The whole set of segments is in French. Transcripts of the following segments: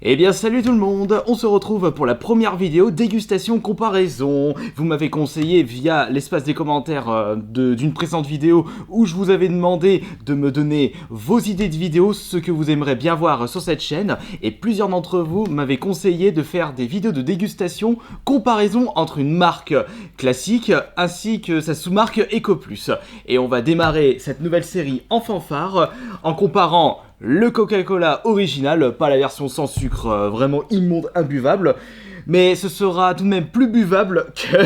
Eh bien salut tout le monde, on se retrouve pour la première vidéo dégustation comparaison. Vous m'avez conseillé via l'espace des commentaires d'une précédente vidéo où je vous avais demandé de me donner vos idées de vidéos, ce que vous aimeriez bien voir sur cette chaîne, et plusieurs d'entre vous m'avaient conseillé de faire des vidéos de dégustation comparaison entre une marque classique ainsi que sa sous-marque EcoPlus. Et on va démarrer cette nouvelle série en fanfare en comparant le Coca-Cola original, pas la version sans sucre, vraiment immonde, imbuvable. Mais ce sera tout de même plus buvable que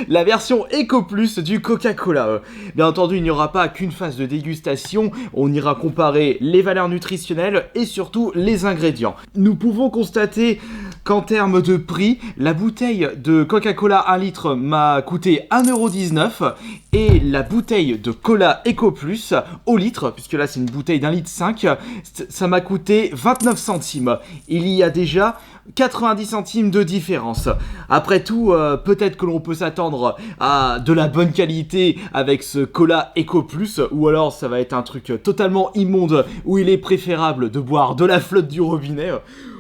la version EcoPlus du Coca-Cola. Bien entendu, il n'y aura pas qu'une phase de dégustation, on ira comparer les valeurs nutritionnelles et surtout les ingrédients. Nous pouvons constater qu'en termes de prix, la bouteille de Coca-Cola 1 litre m'a coûté 1,19€ et la bouteille de Cola EcoPlus au litre, puisque là c'est une bouteille d'1,5 litre, ça m'a coûté 29 centimes. Il y a déjà 90 centimes de différence. Après tout, peut-être que l'on peut s'attendre à de la bonne qualité avec ce Cola EcoPlus, ou alors ça va être un truc totalement immonde où il est préférable de boire de la flotte du robinet.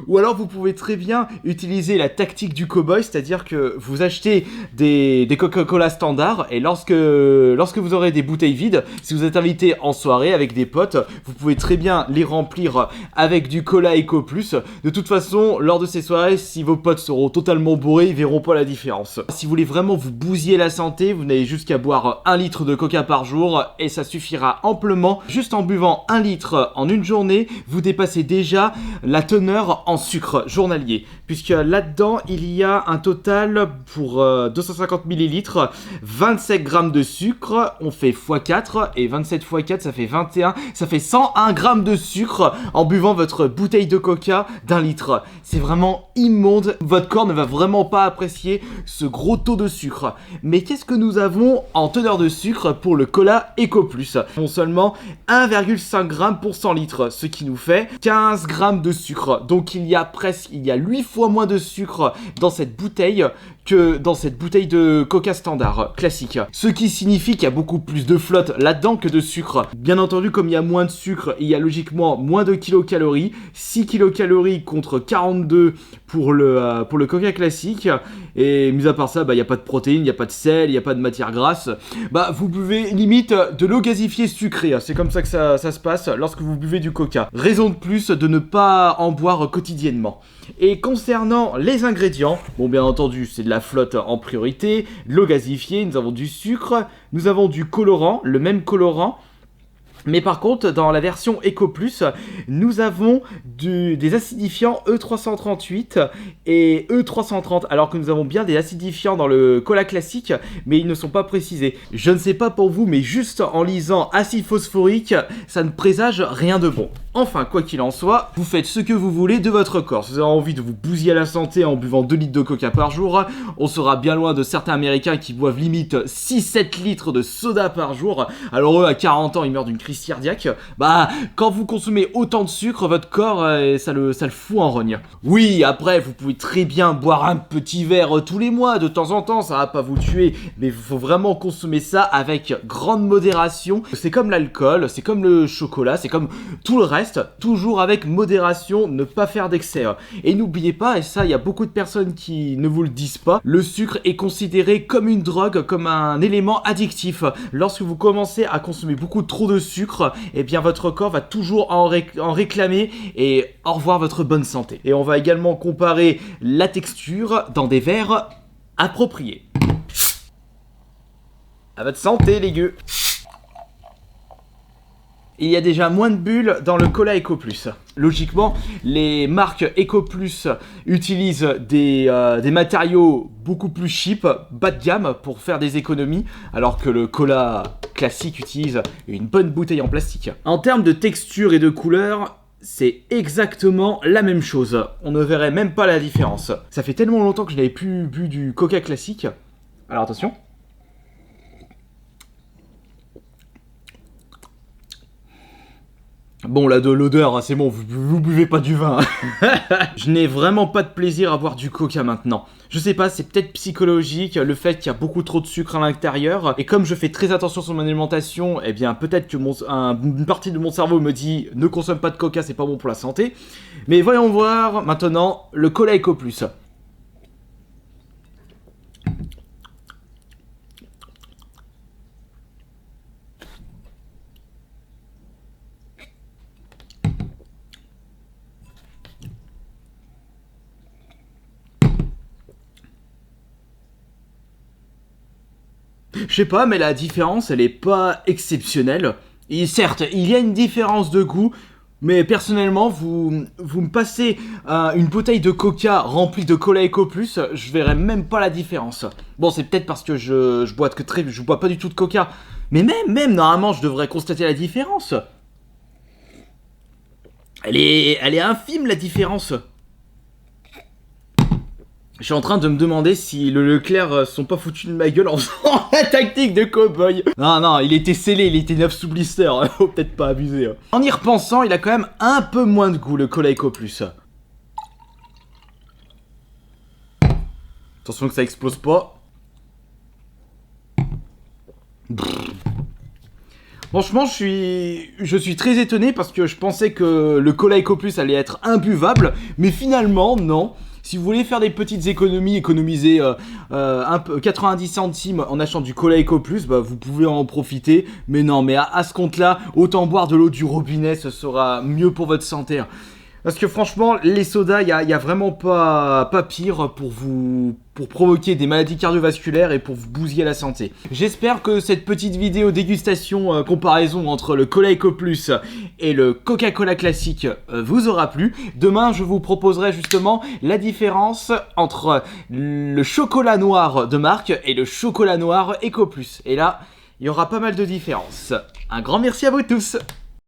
Ou alors vous pouvez très bien utiliser la tactique du cowboy, c'est-à-dire que vous achetez des Coca-Cola standards et lorsque vous aurez des bouteilles vides, si vous êtes invité en soirée avec des potes, vous pouvez très bien les remplir avec du Cola EcoPlus. De toute façon, lors de ces soirées, si vos potes seront totalement bourrés, ils verront pas la différence. Si vous voulez vraiment vous bousiller la santé, vous n'avez juste qu'à boire 1 litre de Coca par jour et ça suffira amplement. Juste en buvant 1 litre en une journée, vous dépassez déjà la teneur en sucre journalier, puisque là-dedans il y a un total pour 250 ml 27 grammes de sucre, on fait x4 et 27 x 4 ça fait 21, ça fait 101 grammes de sucre en buvant votre bouteille de coca d'1 litre. C'est vraiment immonde, votre corps ne va vraiment pas apprécier ce gros taux de sucre. Mais qu'est-ce que nous avons en teneur de sucre pour le Cola EcoPlus? Non seulement 1,5 g pour 100 litres, ce qui nous fait 15 grammes de sucre. Donc il y a 8 fois moins de sucre dans cette bouteille que dans cette bouteille de coca standard classique. Ce qui signifie qu'il y a beaucoup plus de flotte là-dedans que de sucre. Bien entendu, comme il y a moins de sucre, il y a logiquement moins de kilocalories. 6 kilocalories contre 42 pour le coca classique. Et mis à part ça, il n'y a pas de protéines, il n'y a pas de sel, il n'y a pas de matière grasse. Vous buvez limite de l'eau gasifiée sucrée. C'est comme ça que ça se passe lorsque vous buvez du coca. Raison de plus de ne pas en boire quotidiennement. Et concernant les ingrédients, bon bien entendu c'est de la flotte en priorité, l'eau gasifiée, nous avons du sucre, nous avons du colorant, le même colorant. Mais par contre, dans la version EcoPlus, nous avons des acidifiants E338 et E330, alors que nous avons bien des acidifiants dans le cola classique, mais ils ne sont pas précisés. Je ne sais pas pour vous, mais juste en lisant acide phosphorique, ça ne présage rien de bon. Enfin, quoi qu'il en soit, vous faites ce que vous voulez de votre corps. Si vous avez envie de vous bousiller à la santé en buvant 2 litres de coca par jour, on sera bien loin de certains américains qui boivent limite 6-7 litres de soda par jour. Alors eux, à 40 ans, ils meurent d'une crise cardiaque. Quand vous consommez autant de sucre, votre corps, ça le fout en rogne. Oui, après, vous pouvez très bien boire un petit verre tous les mois, de temps en temps, ça va pas vous tuer, mais il faut vraiment consommer ça avec grande modération. C'est comme l'alcool, c'est comme le chocolat, c'est comme tout le reste. Toujours avec modération, ne pas faire d'excès. Et n'oubliez pas, et ça il y a beaucoup de personnes qui ne vous le disent pas, le sucre est considéré comme une drogue, comme un élément addictif. Lorsque vous commencez à consommer beaucoup trop de sucre, eh bien votre corps va toujours en réclamer et au revoir votre bonne santé. Et on va également comparer la texture dans des verres appropriés. À votre santé les gueux. Il y a déjà moins de bulles dans le Cola EcoPlus. Logiquement, les marques EcoPlus utilisent des matériaux beaucoup plus cheap, bas de gamme, pour faire des économies, alors que le Cola classique utilise une bonne bouteille en plastique. En termes de texture et de couleur, c'est exactement la même chose. On ne verrait même pas la différence. Ça fait tellement longtemps que je n'avais plus bu du Coca classique. Alors attention. Bon, là, de l'odeur, c'est bon, vous buvez pas du vin. Je n'ai vraiment pas de plaisir à boire du coca maintenant. Je sais pas, c'est peut-être psychologique, le fait qu'il y a beaucoup trop de sucre à l'intérieur, et comme je fais très attention sur mon alimentation, eh bien peut-être que une partie de mon cerveau me dit ne consomme pas de coca, c'est pas bon pour la santé. Mais voyons voir maintenant le Cola Eco Plus. Je sais pas, mais la différence, elle est pas exceptionnelle. Et certes, il y a une différence de goût, mais personnellement, vous me passez une bouteille de coca remplie de Cola Eco Plus, je verrais même pas la différence. Bon, c'est peut-être parce que je bois pas du tout de coca. Mais même, normalement, je devrais constater la différence. Elle est infime, la différence. Je suis en train de me demander si le Leclerc sont pas foutus de ma gueule en faisant la tactique de cowboy. Non, il était scellé, il était neuf sous blister, faut peut-être pas abuser. En y repensant, il a quand même un peu moins de goût, le Cola Eco Plus. Attention que ça explose pas. Franchement, je suis très étonné parce que je pensais que le Cola Eco Plus allait être imbuvable, mais finalement, non. Si vous voulez faire des petites économies, économiser un peu 90 centimes en achetant du Cola Eco Plus, bah, vous pouvez en profiter. Mais non, mais à ce compte-là, autant boire de l'eau du robinet, ce sera mieux pour votre santé. Parce que franchement, les sodas, il y a vraiment pas pire pour provoquer des maladies cardiovasculaires et pour vous bousiller la santé. J'espère que cette petite vidéo dégustation comparaison entre le Cola Eco Plus et le Coca-Cola classique vous aura plu. Demain, je vous proposerai justement la différence entre le chocolat noir de marque et le chocolat noir Eco Plus. Et là, il y aura pas mal de différences. Un grand merci à vous tous.